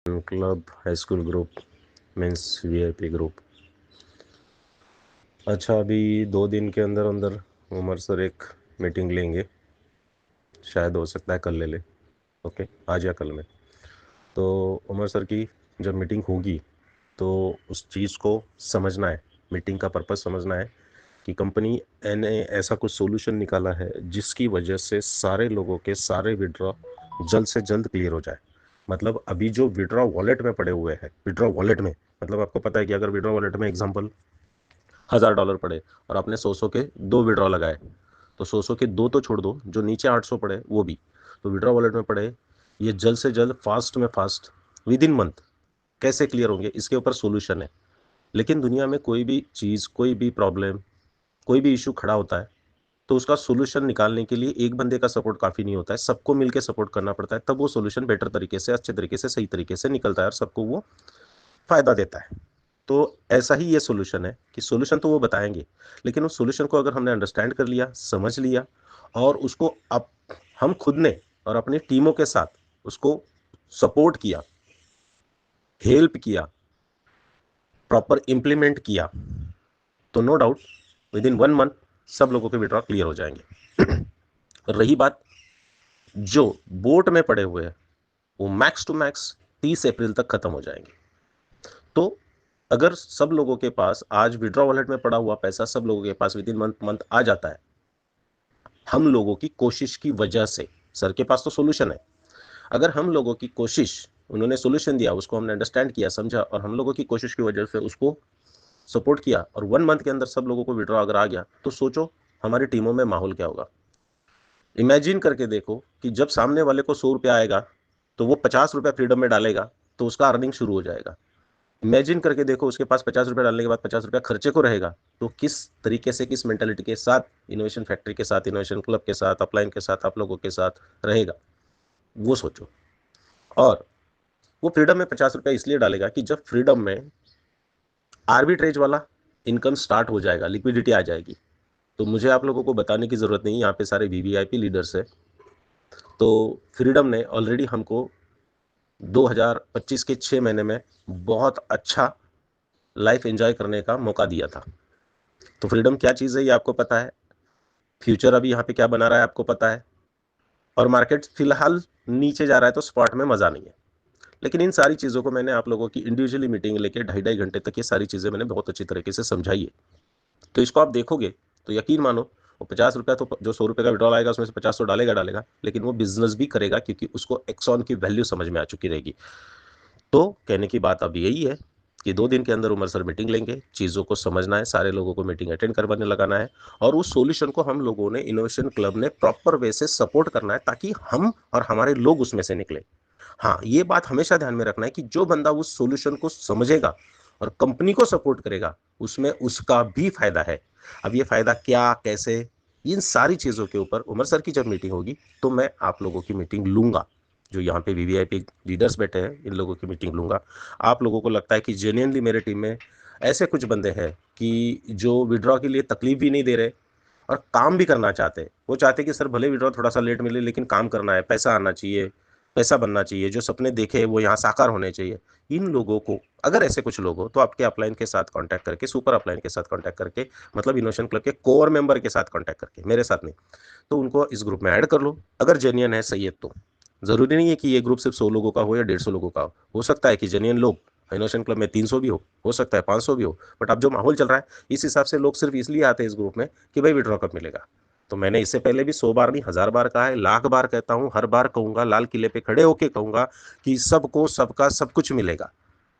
Club, high school group, means VIP group. अच्छा, अभी 2 दिन के अंदर अंदर उमर सर एक मीटिंग लेंगे। शायद हो सकता है कल ले ले। ओके, आज या कल में। तो उमर सर की जब मीटिंग होगी तो उस चीज़ को समझना है, मीटिंग का पर्पज़ समझना है कि कंपनी ने ऐसा कुछ सोल्यूशन निकाला है जिसकी वजह से सारे लोगों के सारे विड्रॉ जल्द से जल्द क्लियर हो जाए। मतलब अभी जो विड्रॉ वॉलेट में पड़े हुए हैं, विड्रॉ वॉलेट में मतलब आपको पता है कि अगर विड्रॉ वॉलेट में एग्जांपल $1000 पड़े और आपने 100 के 2 विड्रॉ लगाए, तो 100 के 2 तो छोड़ दो, जो नीचे 800 पड़े वो भी, तो विड्रॉ वॉलेट में पड़े, ये जल्द से जल्द फास्ट में फास्ट विद इन मंथ कैसे क्लियर होंगे, इसके ऊपर सोल्यूशन है। लेकिन दुनिया में कोई भी चीज़, कोई भी प्रॉब्लम, कोई भी इशू खड़ा होता है तो उसका सोल्यूशन निकालने के लिए एक बंदे का सपोर्ट काफ़ी नहीं होता है, सबको मिलकर सपोर्ट करना पड़ता है, तब वो सोल्यूशन बेटर तरीके से, अच्छे तरीके से, सही तरीके से निकलता है और सबको वो फायदा देता है। तो ऐसा ही ये सोल्यूशन है कि सोल्यूशन तो वो बताएंगे, लेकिन उस सोल्यूशन को अगर हमने अंडरस्टैंड कर लिया, समझ लिया और उसको अब हम खुद ने और अपनी टीमों के साथ उसको सपोर्ट किया, हेल्प किया, प्रॉपर इंप्लीमेंट किया, तो no doubt within 1 month सब लोगों के विड्रॉ क्लियर हो जाएंगे। रही बात जो बोट में पड़े हुए हैं, वो मैक्स टू मैक्स 30 अप्रैल तक खत्म हो जाएंगे। तो अगर सब लोगों के पास आज विड्रॉ वॉलेट में पड़ा हुआ पैसा सब लोगों के पास विद इन मंथ आ जाता है, हम लोगों की कोशिश की वजह से, सर के पास तो सोल्यूशन है, अगर हम लोगों की कोशिश, उन्होंने सोल्यूशन दिया, उसको हमने अंडरस्टैंड किया, समझा और हम लोगों की कोशिश की वजह से उसको सपोर्ट किया और 1 मंथ के अंदर सब लोगों को विड्रॉ अगर आ गया, तो सोचो हमारी टीमों में माहौल क्या होगा। इमेजिन करके देखो कि जब सामने वाले को 100 रुपया आएगा तो वो 50 रुपया फ्रीडम में डालेगा तो उसका अर्निंग शुरू हो जाएगा। इमेजिन करके देखो उसके पास 50 रुपया डालने के बाद 50 रुपया खर्चे को रहेगा, तो किस तरीके से, किस मेंटेलिटी के साथ इनोवेशन फैक्ट्री के साथ, इनोवेशन क्लब के साथ, अपलाइन के साथ, आप लोगों के साथ रहेगा, वो सोचो। और वो फ्रीडम में 50 रुपया इसलिए डालेगा कि जब फ्रीडम में आर्बिट्रेज वाला इनकम स्टार्ट हो जाएगा, लिक्विडिटी आ जाएगी, तो मुझे आप लोगों को बताने की जरूरत नहीं, यहाँ पे सारे वीवीआईपी लीडर्स है। तो फ्रीडम ने ऑलरेडी हमको 2025 के 6 महीने में बहुत अच्छा लाइफ एंजॉय करने का मौका दिया था। तो फ्रीडम क्या चीज़ है ये आपको पता है, फ्यूचर अभी यहाँ पे क्या बना रहा है आपको पता है, और मार्केट फिलहाल नीचे जा रहा है तो स्पॉट में मज़ा नहीं है। लेकिन इन सारी चीज़ों को मैंने आप लोगों की इंडिविजुअली मीटिंग लेके 2.5-2.5 घंटे तक ये सारी चीज़ें मैंने बहुत अच्छी तरीके से समझाई है। तो इसको आप देखोगे तो यकीन मानो, वो 50 रुपया तो जो 100 रुपये का विड्रॉल आएगा उसमें से 50 तो डालेगा डालेगा, लेकिन वो बिजनेस भी करेगा क्योंकि उसको एक्सॉन की वैल्यू समझ में आ चुकी रहेगी। तो कहने की बात अब यही है कि 2 दिन के अंदर उमर सर मीटिंग लेंगे, चीज़ों को समझना है, सारे लोगों को मीटिंग अटेंड करवाने लगाना है और उस सॉल्यूशन को हम लोगों ने, इनोवेशन क्लब ने प्रॉपर वे से सपोर्ट करना है ताकि हम और हमारे लोग उसमें से निकले। हाँ, ये बात हमेशा ध्यान में रखना है कि जो बंदा उस सॉल्यूशन को समझेगा और कंपनी को सपोर्ट करेगा, उसमें उसका भी फायदा है। अब ये फायदा क्या, कैसे, इन सारी चीज़ों के ऊपर उमर सर की जब मीटिंग होगी तो मैं आप लोगों की मीटिंग लूंगा। जो यहाँ पे वीवीआईपी लीडर्स बैठे हैं, इन लोगों की मीटिंग लूंगा। आप लोगों को लगता है कि जेन्युइनली मेरे टीम में ऐसे कुछ बंदे हैं कि जो विड्रॉ के लिए तकलीफ भी नहीं दे रहे और काम भी करना चाहते हैं, वो चाहते हैं कि सर भले विड्रॉ थोड़ा सा लेट मिले लेकिन काम करना है, पैसा आना चाहिए, पैसा बनना चाहिए, जो सपने देखे वो यहाँ साकार होने चाहिए। इन लोगों को, अगर ऐसे कुछ लोग हो तो आपके अपलाइन के साथ कांटेक्ट करके, सुपर अपलाइन के साथ कांटेक्ट करके, मतलब इनोवेशन क्लब के कोर मेंबर के साथ कांटेक्ट करके, मेरे साथ नहीं, तो उनको इस ग्रुप में ऐड कर लो। अगर जेन्युइन है, सही है, तो जरूरी नहीं है कि ये ग्रुप सिर्फ 100 लोगों का हो या 150 लोगों का हो सकता है कि जेन्युइन लोग इनोवेशन क्लब में 300 भी हो सकता है 500 भी हो, बट अब जो माहौल चल रहा है इस हिसाब से लोग सिर्फ इसलिए आते हैं इस ग्रुप में कि भाई विड्रॉ कब मिलेगा। तो मैंने इससे पहले भी 100 बार नहीं, 1000 बार कहा है, लाख बार कहता हूं, हर बार कहूंगा, लाल किले पे खड़े होके कहूंगा कि सबको सबका सब कुछ मिलेगा।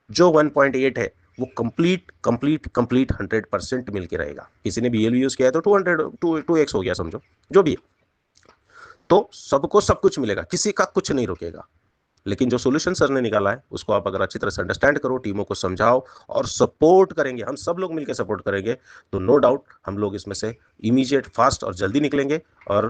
जो 1.8 है वो कंप्लीट कंप्लीट कंप्लीट 100% मिलके रहेगा। किसी ने बीएल यूज किया है तो 2x हो गया समझो, जो भी है, तो सबको सब कुछ मिलेगा, किसी का कुछ नहीं रुकेगा। लेकिन जो सॉल्यूशन सर ने निकाला है उसको आप अगर अच्छी तरह से अंडरस्टैंड करो, टीमों को समझाओ और सपोर्ट करेंगे, हम सब लोग मिलकर सपोर्ट करेंगे, तो नो डाउट हम लोग इसमें से इमीडिएट, फास्ट और जल्दी निकलेंगे और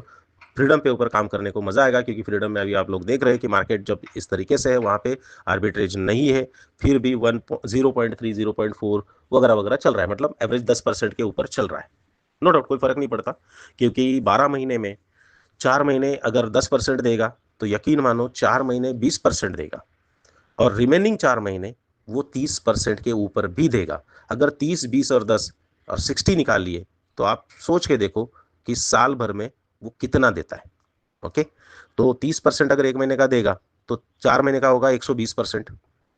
फ्रीडम पे ऊपर काम करने को मजा आएगा। क्योंकि फ्रीडम में अभी आप लोग देख रहे हैं कि मार्केट जब इस तरीके से है, वहां पे आर्बिट्रेज नहीं है, फिर भी 0.3 0.4 वगैरह वगैरह चल रहा है, मतलब एवरेज 10% के ऊपर चल रहा है। नो डाउट कोई फर्क नहीं पड़ता, क्योंकि 12 महीने में 4 महीने अगर 10% देगा तो यकीन मानो 4 महीने 20% देगा, और रिमेनिंग 4 महीने वो 30% के ऊपर भी देगा। अगर 30, 20 और 10 और 60 निकाल लिए तो आप सोच के देखो कि साल भर में वो कितना देता है। ओके, तो 30% अगर एक महीने का देगा तो 4 महीने का होगा 120%।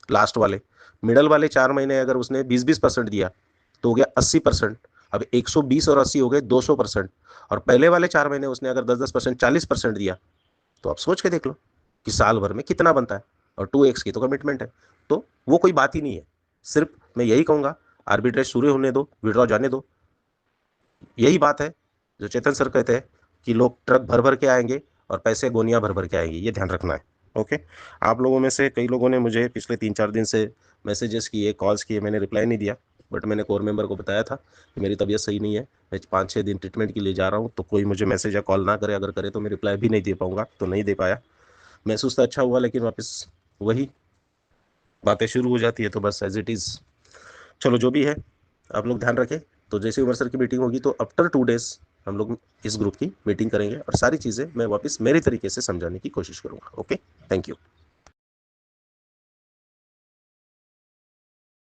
लास्ट वाले, मिडल वाले 4 महीने अगर उसने 20-20% दिया तो हो गया 80%। अब 120 और 80 हो गए 200%। और पहले वाले 4 महीने उसने अगर 10-10%, 40% दिया तो आप सोच के देख लो कि साल भर में कितना बनता है। और 2x की तो कमिटमेंट है, तो वो कोई बात ही नहीं है। सिर्फ मैं यही कहूंगा, आर्बिट्रेज शुरू होने दो, विड्रॉ जाने दो। यही बात है जो चेतन सर कहते हैं कि लोग ट्रक भर भर के आएंगे और पैसे गोनियां भर भर के आएंगे, ये ध्यान रखना है। ओके, आप लोगों में से कई लोगों ने मुझे पिछले 3-4 दिन से मैसेजेस किए, कॉल्स किए, मैंने रिप्लाई नहीं दिया। बट मैंने कोर मेंबर को बताया था कि मेरी तबीयत सही नहीं है, मैं 5-6 दिन ट्रीटमेंट के लिए जा रहा हूँ, तो कोई मुझे मैसेज या कॉल ना करे, अगर करे तो मैं रिप्लाई भी नहीं दे पाऊंगा, तो नहीं दे पाया। महसूस तो अच्छा हुआ, लेकिन वापस वही बातें शुरू हो जाती है, तो बस एज इट इज़। चलो जो भी है, आप लोग ध्यान रखें। तो जैसे उमर सर की मीटिंग होगी तो आफ्टर 2 डेज हम लोग इस ग्रुप की मीटिंग करेंगे और सारी चीज़ें मैं वापस मेरे तरीके से समझाने की कोशिश करूंगा। Okay, thank you.